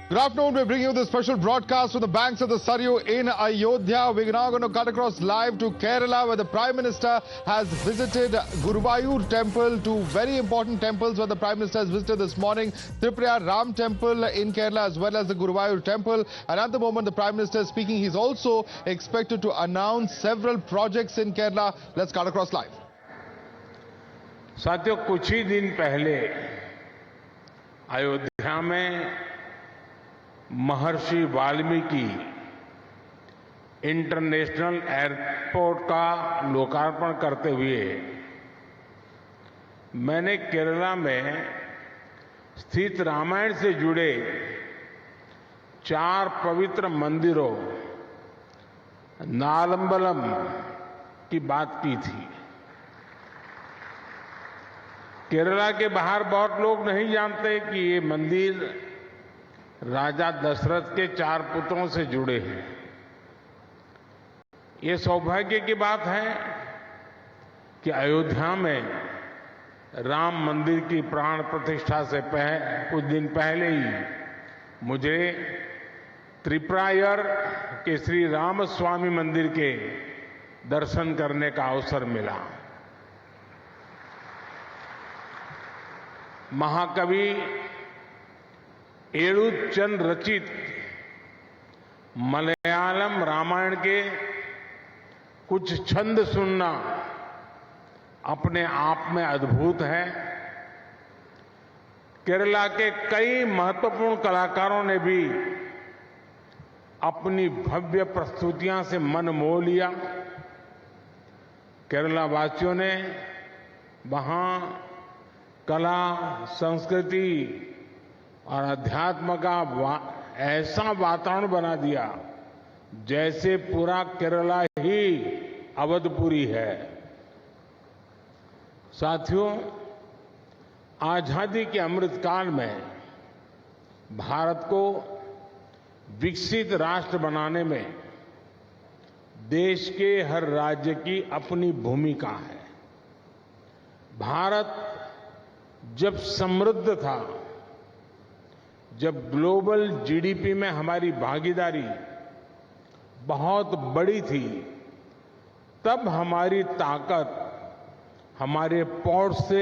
Good afternoon. We bring you this special broadcast from the banks of the Saryu in Ayodhya. We're now going to cut across live to Kerala, where the Prime Minister has visited Guruvayur Temple, two very important temples where the Prime Minister has visited this morning. Tripura Ram Temple in Kerala as well as the Guruvayur Temple. And at the moment the Prime Minister is speaking. He's also expected to announce several projects in Kerala. Let's cut across live. साथियों, कुछ ही दिन पहले अयोध्या में महर्षि Valmiki international airport का लोकार्पण करते हुए मैंने केरला में स्थित रामायण से जुड़े 4 पवित्र मंदिरों नालंबलम की बात की थी। केरला के बाहर बहुत लोग नहीं जानते कि ये मंदिर राजा दशरथ के 4 पुत्रों से जुड़े हैं। ये सौभाग्य की बात है कि अयोध्या में राम मंदिर की प्राण प्रतिष्ठा से कुछ दिन पहले ही मुझे त्रिपुरायर के श्री रामस्वामी मंदिर के दर्शन करने का अवसर मिला। महाकवि एळुच्चन रचित मलयालम रामायण के कुछ छंद सुनना अपने आप में अद्भुत है। केरला के कई महत्वपूर्ण कलाकारों ने भी अपनी भव्य प्रस्तुतियां से मन मोह लिया। केरला वासियों ने वहां कला, संस्कृति और अध्यात्म का ऐसा वातावरण बना दिया जैसे पूरा केरला ही अवधपुरी है। साथियों, आजादी के अमृतकाल में भारत को विकसित राष्ट्र बनाने में देश के हर राज्य की अपनी भूमिका है। भारत जब समृद्ध था, जब ग्लोबल जीडीपी में हमारी भागीदारी बहुत बड़ी थी, तब हमारी ताकत हमारे पोर्ट से,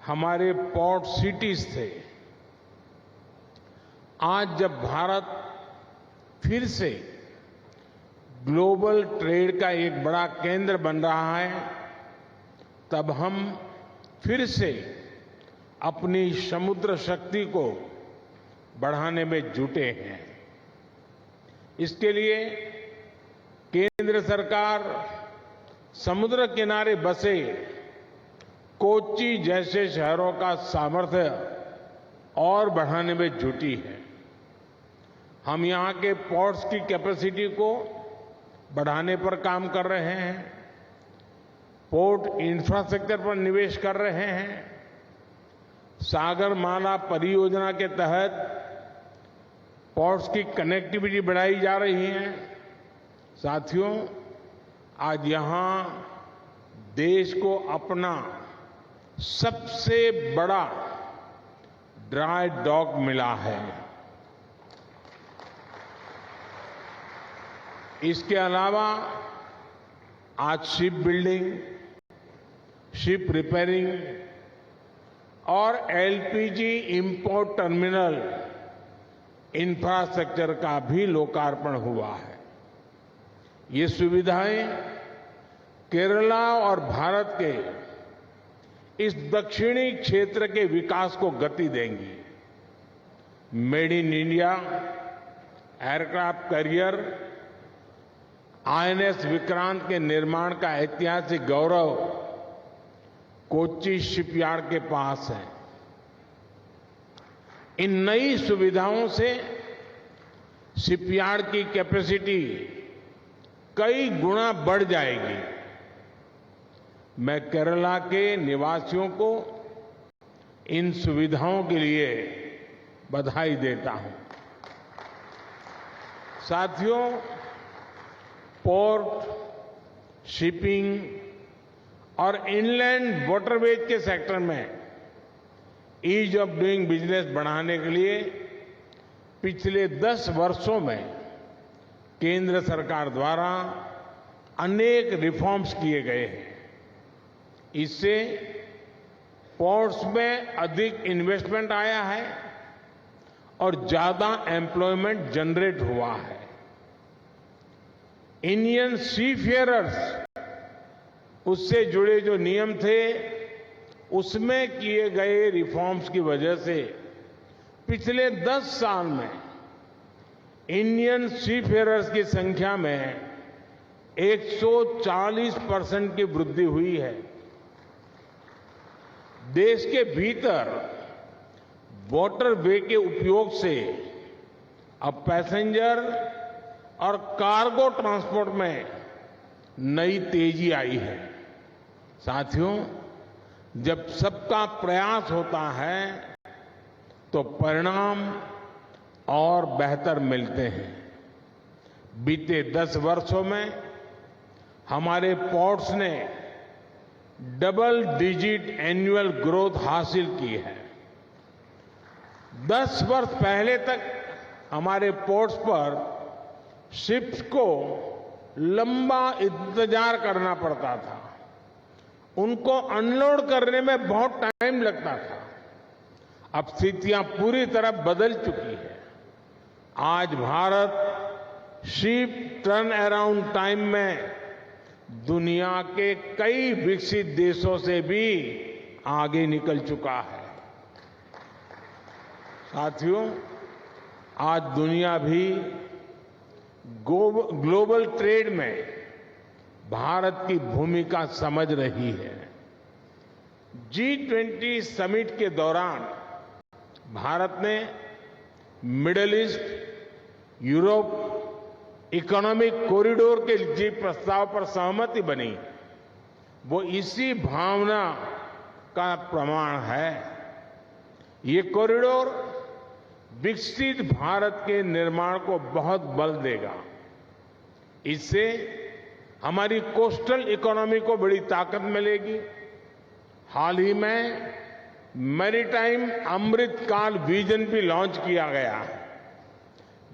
हमारे पोर्ट सिटीज थे। आज जब भारत फिर से ग्लोबल ट्रेड का एक बड़ा केंद्र बन रहा है, तब हम फिर से अपनी समुद्र शक्ति को बढ़ाने में जुटे हैं। इसके लिए केंद्र सरकार समुद्र किनारे बसे कोच्चि जैसे शहरों का सामर्थ्य और बढ़ाने में जुटी है। हम यहां के पोर्ट्स की कैपेसिटी को बढ़ाने पर काम कर रहे हैं, पोर्ट इंफ्रास्ट्रक्चर पर निवेश कर रहे हैं। सागरमाला परियोजना के तहत पोर्ट्स की कनेक्टिविटी बढ़ाई जा रही है। साथियों, आज यहां देश को अपना सबसे बड़ा ड्राई डॉक मिला है। इसके अलावा आज शिप बिल्डिंग, शिप रिपेयरिंग और एलपीजी इंपोर्ट टर्मिनल इंफ्रास्ट्रक्चर का भी लोकार्पण हुआ है। ये सुविधाएं केरला और भारत के इस दक्षिणी क्षेत्र के विकास को गति देंगी। Made in India aircraft carrier INS Vikrant के निर्माण का ऐतिहासिक गौरव कोच्चि शिपयार्ड के पास है। इन नई सुविधाओं से शिपयार्ड की कैपेसिटी कई गुना बढ़ जाएगी। मैं केरला के निवासियों को इन सुविधाओं के लिए बधाई देता हूं। साथियों, पोर्ट, शिपिंग और इनलैंड वाटरवेज के सेक्टर में ईज ऑफ डूइंग बिजनेस बढ़ाने के लिए पिछले 10 वर्षों में केंद्र सरकार द्वारा अनेक रिफॉर्म्स किए गए हैं। इससे पोर्ट्स में अधिक इन्वेस्टमेंट आया है और ज्यादा एम्प्लॉयमेंट जनरेट हुआ है। इंडियन सीफेयरर्स, उससे जुड़े जो नियम थे, उसमें किए गए रिफॉर्म्स की वजह से पिछले 10 साल में इंडियन सीफेयरर्स की संख्या में 140% की वृद्धि हुई है। देश के भीतर वाटरवे के उपयोग से अब पैसेंजर और कार्गो ट्रांसपोर्ट में नई तेजी आई है। साथियों, जब सबका प्रयास होता है तो परिणाम और बेहतर मिलते हैं। बीते 10 वर्षों में हमारे पोर्ट्स ने डबल डिजिट एनुअल ग्रोथ हासिल की है। 10 वर्ष पहले तक हमारे पोर्ट्स पर शिप्स को लंबा इंतजार करना पड़ता था। उनको अनलोड करने में बहुत टाइम लगता था। अब स्थितियां पूरी तरह बदल चुकी है। आज Bharat ship turn around time में दुनिया के कई विकसित देशों से भी आगे निकल चुका है। साथियों, आज दुनिया भी ग्लोबल ट्रेड में भारत की भूमिका समझ रही है। G20 समिट के दौरान भारत ने middle east Europe economic corridor के जी प्रस्ताव पर सहमति बनी, वो इसी भावना का प्रमाण है। ये कॉरिडोर विकसित भारत के निर्माण को बहुत बल देगा। इससे हमारी कोस्टल इकोनॉमी को बड़ी ताकत मिलेगी। हाल ही में मैरीटाइम अमृत काल विजन भी लॉन्च किया गया है।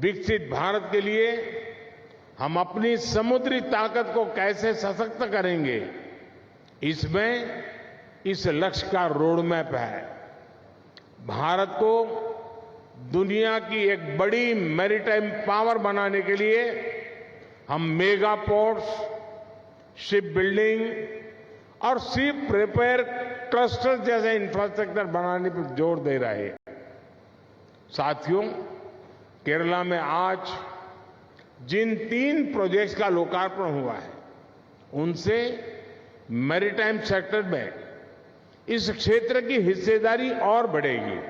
विकसित भारत के लिए हम अपनी समुद्री ताकत को कैसे सशक्त करेंगे, इसमें इस लक्ष्य का रोड मैप है। भारत को दुनिया की एक बड़ी मैरीटाइम पावर बनाने के लिए हम मेगा पोर्ट्स, शिप बिल्डिंग और शिप रिपेयर क्लस्टर जैसे इंफ्रास्ट्रक्चर बनाने पर जोर दे रहे हैं। साथियों, केरला में आज जिन 3 प्रोजेक्ट्स का लोकार्पण हुआ है, उनसे मैरीटाइम सेक्टर में इस क्षेत्र की हिस्सेदारी और बढ़ेगी।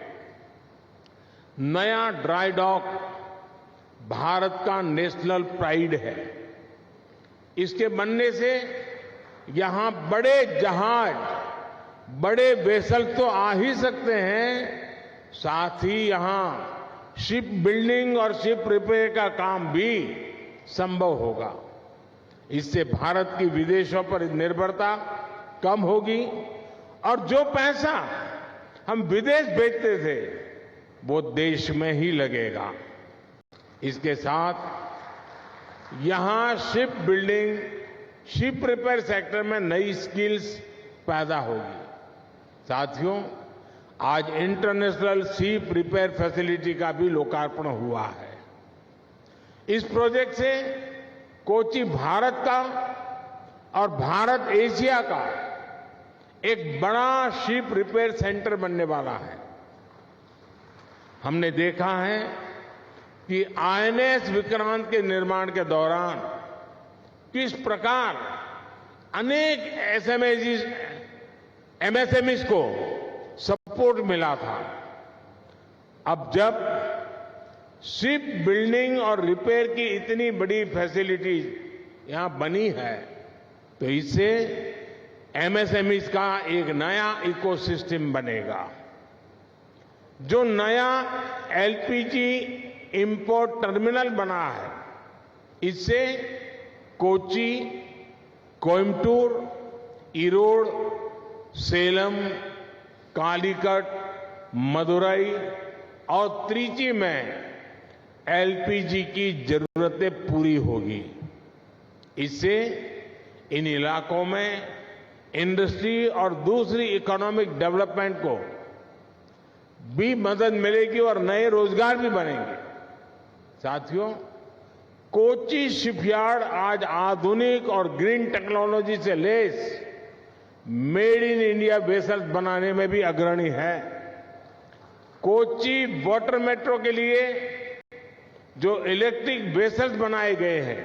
नया ड्राई डॉक भारत का नेशनल प्राइड है। इसके बनने से यहां बड़े जहाज, बड़े वेसल तो आ ही सकते हैं, साथ ही यहां शिप बिल्डिंग और शिप रिपेयर का काम भी संभव होगा। इससे भारत की विदेशों पर निर्भरता कम होगी और जो पैसा हम विदेश भेजते थे वो देश में ही लगेगा। इसके साथ यहां ship building, ship repair sector में नई स्किल्स पैदा होगी। साथियों, आज इंटरनेशनल शिप रिपेयर फैसिलिटी का भी लोकार्पण हुआ है। इस प्रोजेक्ट से कोची भारत का और भारत एशिया का एक बड़ा शिप रिपेयर सेंटर बनने वाला है। हमने देखा है कि आईएनएस विक्रांत के निर्माण के दौरान किस प्रकार अनेक एमएसएमईज को सपोर्ट मिला था। अब जब शिप बिल्डिंग और रिपेयर की इतनी बड़ी फैसिलिटीज यहां बनी है, तो इससे एमएसएमईज का एक नया इकोसिस्टम बनेगा। जो नया एलपीजी इंपोर्ट टर्मिनल बना है, इससे कोची, कोयम्बटूर, ईरोड, सेलम, कालीकट, मदुरई और त्रिची में एलपीजी की जरूरतें पूरी होगी। इससे इन इलाकों में इंडस्ट्री और दूसरी इकोनॉमिक डेवलपमेंट को भी मदद मिलेगी और नए रोजगार भी बनेंगे। साथियों, कोची शिपयार्ड आज आधुनिक और ग्रीन टेक्नोलॉजी से lace made in India vessels बनाने में भी अग्रणी है। कोची वाटर मेट्रो के लिए जो इलेक्ट्रिक वेसल्स बनाए गए हैं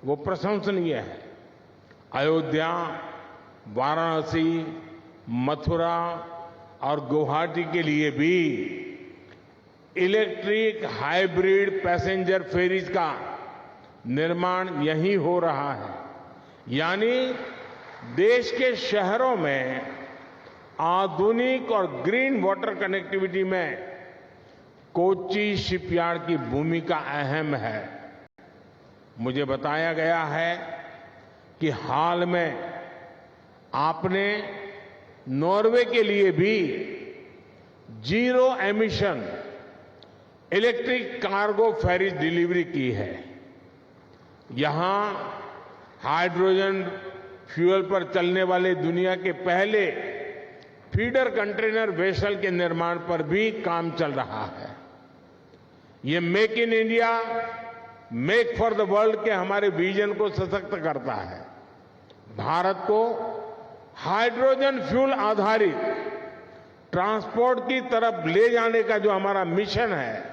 वो प्रशंसनीय है। अयोध्या, वाराणसी, मथुरा और गुवाहाटी के लिए भी इलेक्ट्रिक हाइब्रिड पैसेंजर फेरीज का निर्माण यहीं हो रहा है। यानी देश के शहरों में आधुनिक और ग्रीन वाटर कनेक्टिविटी में कोची शिपयार्ड की भूमिका अहम है। मुझे बताया गया है कि हाल में आपने नॉर्वे के लिए भी zero emission electric cargo ferries delivery की है। यहां हाइड्रोजन फ्यूल पर चलने वाले दुनिया के पहले फीडर कंटेनर वेसल के निर्माण पर भी काम चल रहा है। ये make in India, make for the world के हमारे विजन को सशक्त करता है। भारत को हाइड्रोजन फ्यूल आधारित ट्रांसपोर्ट की तरफ ले जाने का जो हमारा मिशन है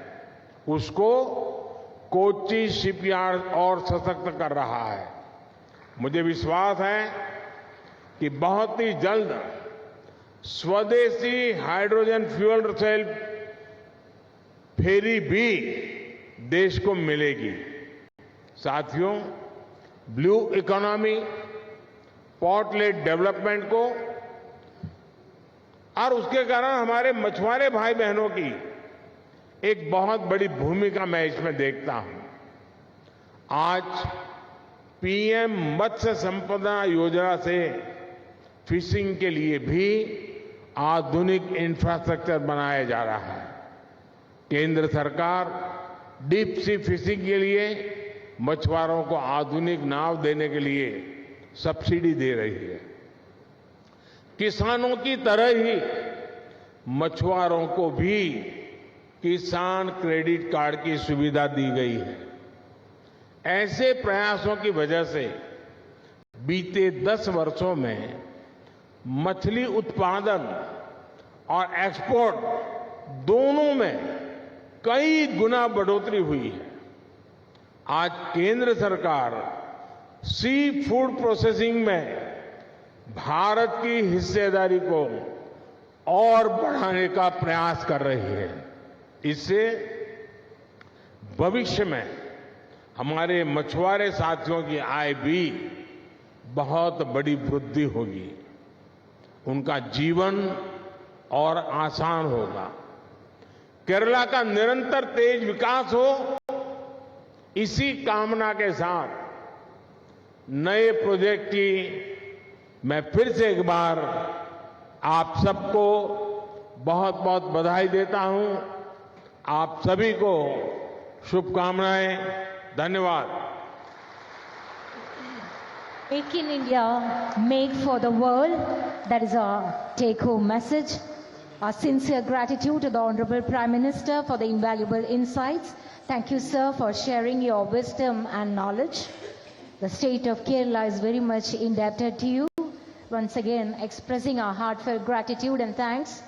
उसको कोची शिपयार्ड और सशक्त कर रहा है। मुझे विश्वास है कि बहुत ही जल्द स्वदेशी हाइड्रोजन फ्यूल सेल फेरी भी देश को मिलेगी। साथियों, blue economy, port lead development को और उसके कारण हमारे मछुआरे भाई बहनों की एक बहुत बड़ी भूमिका मैं इसमें देखता हूं। आज पीएम मत्स्य संपदा योजना से फिशिंग के लिए भी आधुनिक इंफ्रास्ट्रक्चर बनाया जा रहा है। केंद्र सरकार डीप सी फिशिंग के लिए मछुआरों को आधुनिक नाव देने के लिए सब्सिडी दे रही है। किसानों की तरह ही मछुआरों को भी किसान क्रेडिट कार्ड की सुविधा दी गई है। ऐसे प्रयासों की वजह से बीते 10 वर्षों में मछली उत्पादन और एक्सपोर्ट दोनों में कई गुना बढ़ोतरी हुई है। आज केंद्र सरकार सी फूड प्रोसेसिंग में भारत की हिस्सेदारी को और बढ़ाने का प्रयास कर रही है। इससे भविष्य में हमारे मछुआरे साथियों की आय भी बहुत बड़ी वृद्धि होगी, उनका जीवन और आसान होगा। केरला का निरंतर तेज विकास हो, इसी कामना के साथ नए प्रोजेक्ट की मैं फिर से एक बार आप सबको बहुत बहुत बधाई देता हूं। आप सभी को शुभकामनाएं। धन्यवाद। Make in India, make for the world. That is our take-home message. Our sincere gratitude to the Honorable Prime Minister for the invaluable insights. Thank you, sir, for sharing your wisdom and knowledge. The state of Kerala is very much indebted to you. Once again, expressing our heartfelt gratitude and thanks